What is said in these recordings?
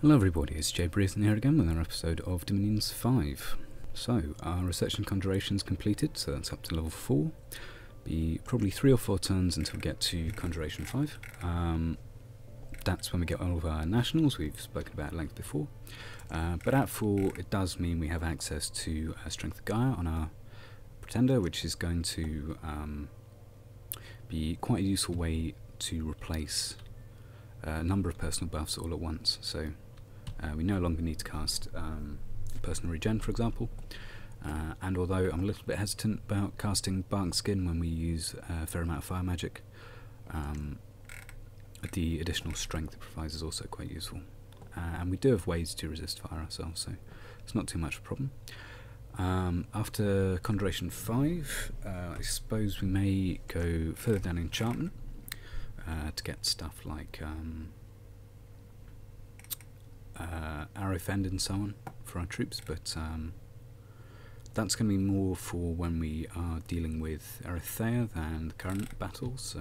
Hello everybody, it's Jay Breathen here again with another episode of Dominions 5. So, our research and conjuration is completed, so that's up to level 4. Be probably 3 or 4 turns until we get to Conjuration 5. That's when we get all of our nationals, we've spoken about at length before. But at 4, it does mean we have access to Strength of Gaia on our Pretender, which is going to be quite a useful way to replace a number of personal buffs all at once. So we no longer need to cast personal regen, for example, and although I'm a little bit hesitant about casting Bark Skin when we use a fair amount of fire magic, the additional strength it provides is also quite useful, and we do have ways to resist fire ourselves, so it's not too much of a problem. After Conjuration 5, I suppose we may go further down enchantment to get stuff like Arrow Fend and so on for our troops, but that's going to be more for when we are dealing with Erythea than the current battle, so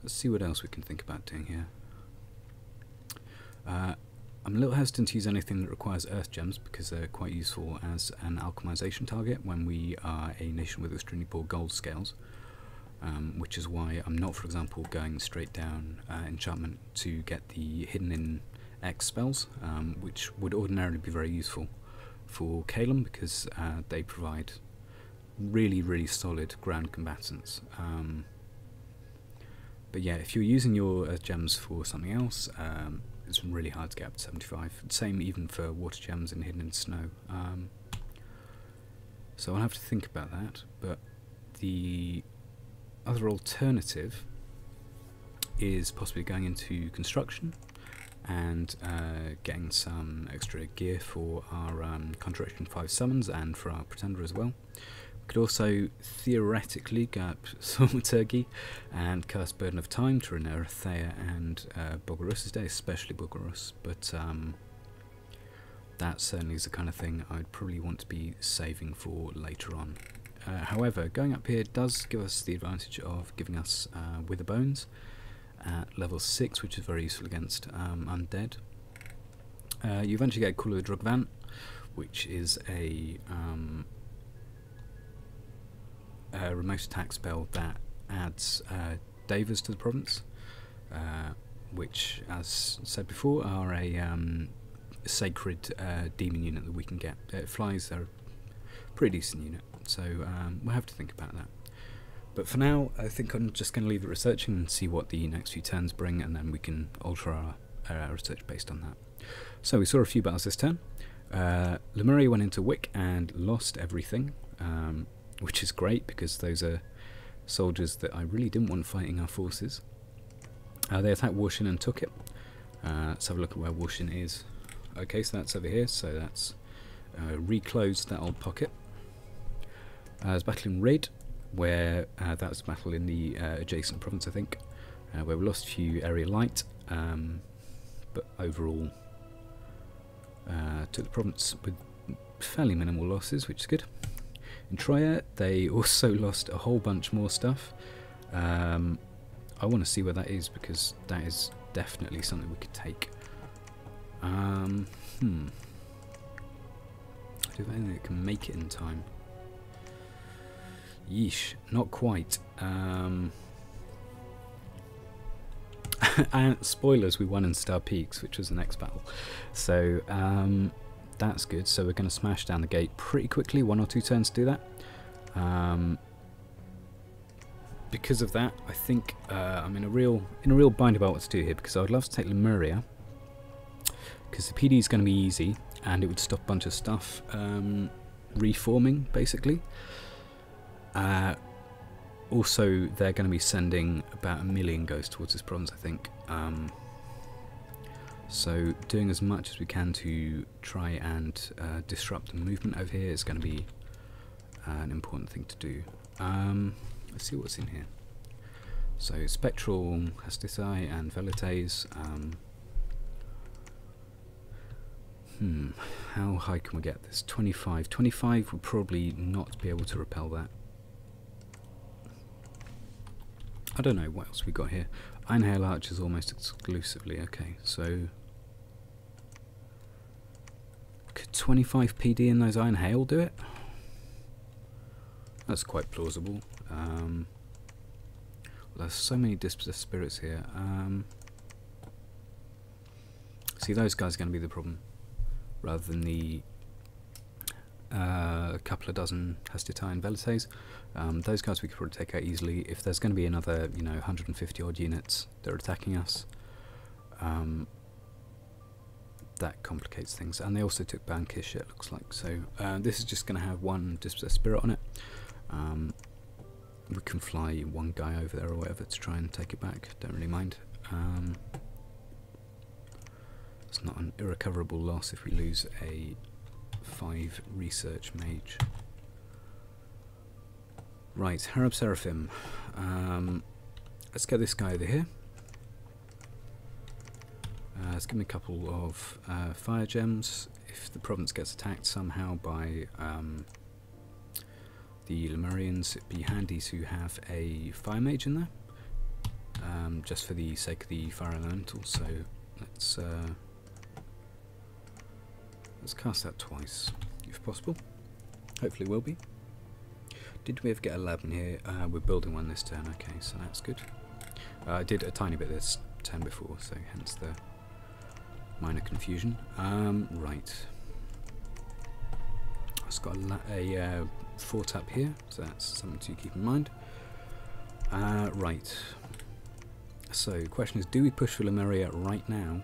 let's see what else we can think about doing here. I'm a little hesitant to use anything that requires earth gems because they're quite useful as an alchemization target when we are a nation with extremely poor gold scales, which is why I'm not, for example, going straight down enchantment to get the hidden in X spells, which would ordinarily be very useful for Calum because they provide really solid ground combatants. But yeah, if you're using your earth gems for something else, it's really hard to get up to 75. Same even for water gems and hidden in snow. So I'll have to think about that, but the other alternative is possibly going into construction and getting some extra gear for our Conjuration 5 summons and for our Pretender as well. We could also theoretically go up Thaumaturgy and cast Burden of Time to run Erythea and Bogarus's Day, especially Bogarus, but that certainly is the kind of thing I'd probably want to be saving for later on. However, going up here does give us the advantage of giving us Wither Bones at level 6, which is very useful against undead. You eventually get Call of the Drugvant, which is a remote attack spell that adds Devas to the province, which, as said before, are a sacred demon unit that we can get. Flies, they're a pretty decent unit, so we'll have to think about that. But for now, I think I'm just going to leave it researching and see what the next few turns bring, and then we can alter our research based on that. So we saw a few battles this turn. Lemuria went into Wick and lost everything, which is great because those are soldiers that I really didn't want fighting our forces. They attacked Warshin and took it. Let's have a look at where Warshin is. Okay, so that's over here, so that's reclosed that old pocket. There's battle in Red, where that was a battle in the adjacent province, I think, where we lost a few area light, but overall took the province with fairly minimal losses, which is good. In Troya, they also lost a whole bunch more stuff. I want to see where that is because that is definitely something we could take. Do you think it can make it in time? Yeesh, not quite. And spoilers, we won in Star Peaks, which was the next battle. So that's good. So we're going to smash down the gate pretty quickly, 1 or 2 turns to do that. Because of that, I think I'm in a real bind about what to do here, because I would love to take Lemuria, because the PD is going to be easy and it would stop a bunch of stuff reforming, basically. Also, they're going to be sending about 1 million ghosts towards this province, I think. So doing as much as we can to try and disrupt the movement over here is going to be an important thing to do. Let's see what's in here. So Spectral, Hastisai and Velites. How high can we get this? 25. 25 would probably not be able to repel that. I don't know what else we got here. Iron Hail Archers almost exclusively. Okay, so 25 PD in those Iron Hail do it? That's quite plausible. There's so many dispossessed spirits here. See, those guys are going to be the problem, rather than the couple of dozen Hastati and Velites. Those guys we could probably take out easily. If there's going to be another, 150 odd units that are attacking us, that complicates things. And they also took Bankish, it looks like. So this is just going to have one dispossessed spirit on it. We can fly one guy over there or whatever to try and take it back. Don't really mind. It's not an irrecoverable loss if we lose a 5 research mage. Right, Harab Seraphim. Let's get this guy over here. Let's give him a couple of fire gems. If the province gets attacked somehow by the Lemurians, it'd be handy to have a fire mage in there, just for the sake of the fire elemental. So let's cast that twice, if possible. Hopefully will be. Did we ever get a lab in here? We're building one this turn, okay, so that's good. I did a tiny bit this turn before, so hence the minor confusion. Right. I've got a fort up here, so that's something to keep in mind. Right. So the question is, do we push for Lemuria right now,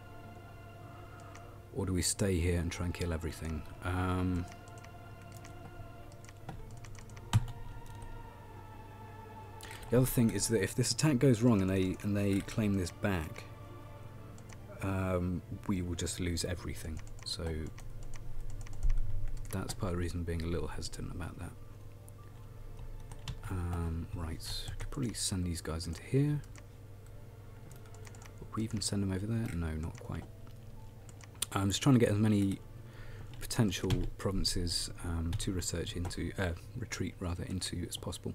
or do we stay here and try and kill everything? The other thing is that if this attack goes wrong and they claim this back, we will just lose everything. So that's part of the reason I'm being a little hesitant about that. Right, could probably send these guys into here. Would we even send them over there? No, not quite. I'm just trying to get as many potential provinces to research into, retreat rather, into as possible.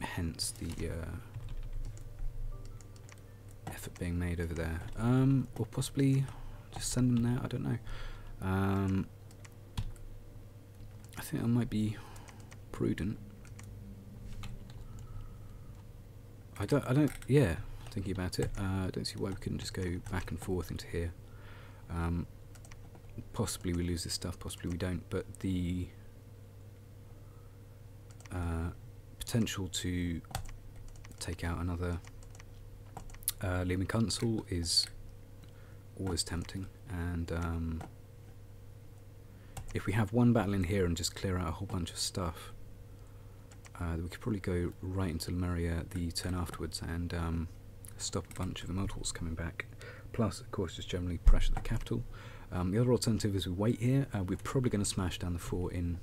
Hence the effort being made over there. Or possibly just send them there, I don't know. I think that might be prudent. Yeah, thinking about it, I don't see why we couldn't just go back and forth into here. Possibly we lose this stuff, possibly we don't, but the potential to take out another Leman Consul is always tempting, and if we have one battle in here and just clear out a whole bunch of stuff, we could probably go right into Lemuria the turn afterwards and stop a bunch of immortals coming back. Plus, of course, just generally pressure the capital. The other alternative is we wait here. We're probably going to smash down the fort in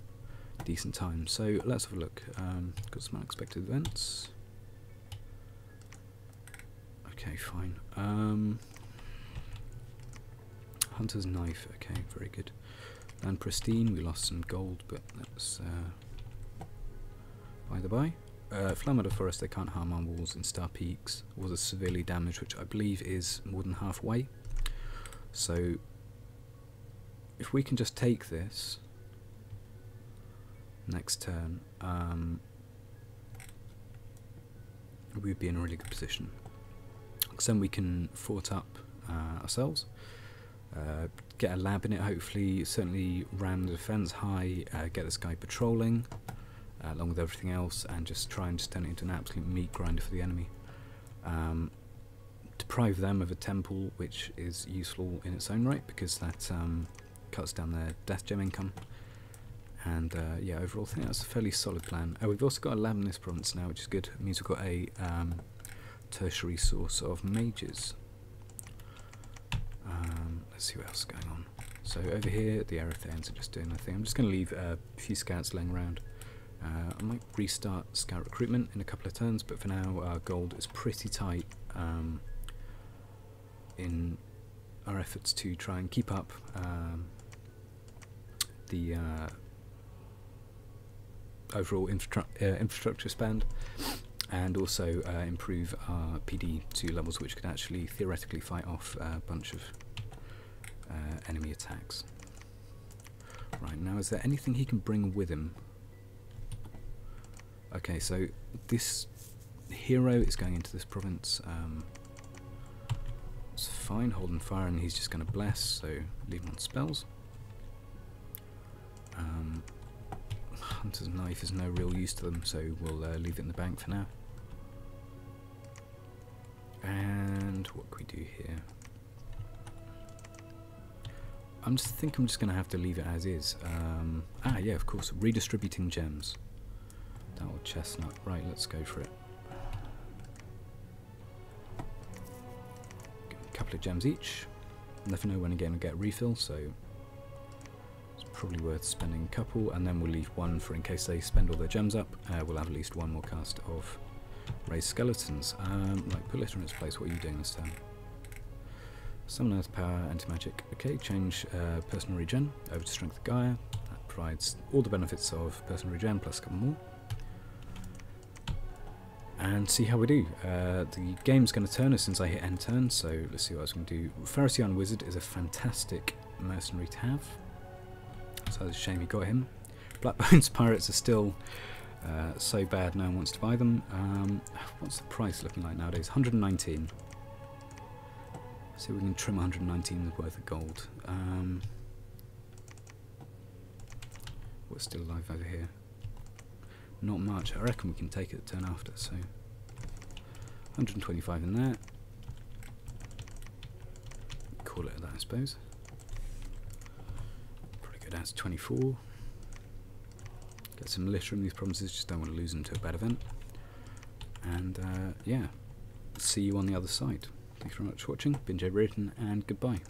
decent time. So let's have a look. Got some unexpected events. Okay, fine. Hunter's Knife. Okay, very good. Land Pristine. We lost some gold, but that's by the by. Flammada Forest, they can't harm our walls in Star Peaks. Was severely damaged, which I believe is more than halfway. So if we can just take this next turn, we'd be in a really good position. Because then we can fort up ourselves, get a lab in it hopefully, certainly ram the defence high, get this guy patrolling, along with everything else, and just try and just turn it into an absolute meat grinder for the enemy. Deprive them of a temple, which is useful in its own right, because that cuts down their death gem income. And yeah, overall I think that's a fairly solid plan. We've also got a lab in this province now, which is good. It means we've got a tertiary source of mages. Let's see what else is going on. So over here, the Aerotheans are just doing their thing. I'm just going to leave a few scouts laying around. I might restart scout recruitment in a couple of turns, but for now our gold is pretty tight in our efforts to try and keep up the overall infrastructure spend, and also improve our PD to levels which could actually theoretically fight off a bunch of enemy attacks. Right, now is there anything he can bring with him? Okay, so this hero is going into this province. It's fine, holding fire, and he's just going to bless, so leave him on spells. Hunter's Knife is no real use to them, so we'll leave it in the bank for now. And what can we do here? I think I'm just going to have to leave it as is. Yeah, of course, redistributing gems. That old chestnut. Right, let's go for it. A couple of gems each. Never know when again we'll get a refill, so it's probably worth spending a couple, and then we'll leave one for in case they spend all their gems up. We'll have at least one more cast of raised skeletons. Right, put litter in its place. What are you doing this time? Summon Earth Power, Anti-Magic. Okay, change personal regen over to Strength of Gaia. That provides all the benefits of personal regen plus a couple more. And see how we do. The game's going to turn as soon as I hit end turn, so let's see what I was going to do. Pharisee Wizard is a fantastic mercenary to have, so it's a shame you got him. Blackbones Pirates are still so bad no one wants to buy them. What's the price looking like nowadays? 119. See if we can trim 119 worth of gold. What's still alive over here? Not much. I reckon we can take it the turn after, so 125 in there. Call it that, I suppose. Probably go down to 24. Get some litter in these provinces, just don't want to lose them to a bad event. And yeah, see you on the other side. Thanks very much for watching. Been Jay Brereton, and goodbye.